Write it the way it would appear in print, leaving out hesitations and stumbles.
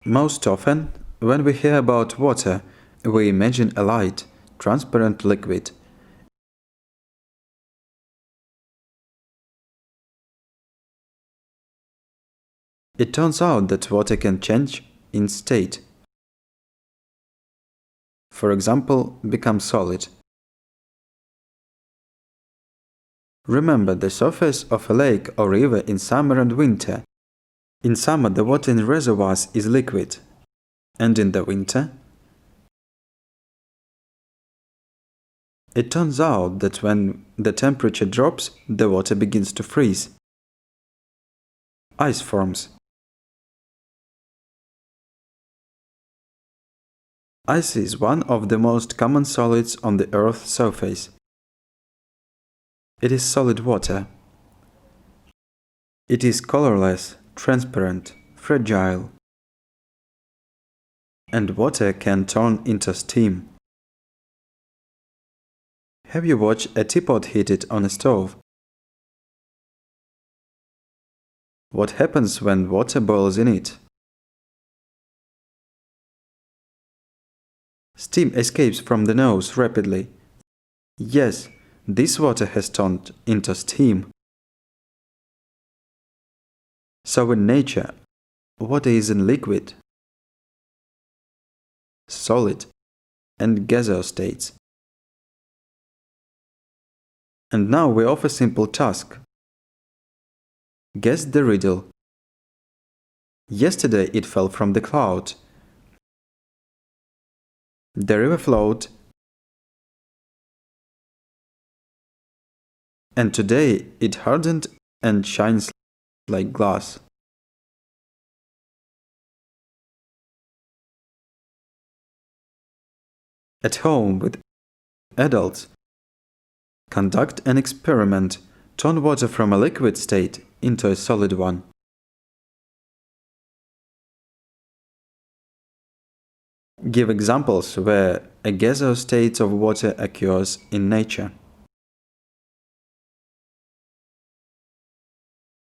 Most often, when we hear about water, we imagine a light, transparent liquid. It turns out that water can change in state. For example, become solid. Remember the surface of a lake or river in summer and winter. In summer, the water in reservoirs is liquid, and in the winter, it turns out that when the temperature drops, the water begins to freeze. Ice forms. Ice is one of the most common solids on the Earth's surface. It is solid water. It is colorless, transparent, fragile, and water can turn into steam. Have you watched a teapot heated on a stove? What happens when water boils in it? Steam escapes from the nose rapidly. Yes, this water has turned into steam. So in nature, water is in liquid, solid, and gaseous states. And now we offer a simple task. Guess the riddle. Yesterday it fell from the cloud. The river flowed, and today it hardened and shines like glass. At home with adults, conduct an experiment. Turn water from a liquid state into a solid one. Give examples where a gaseous state of water occurs in nature.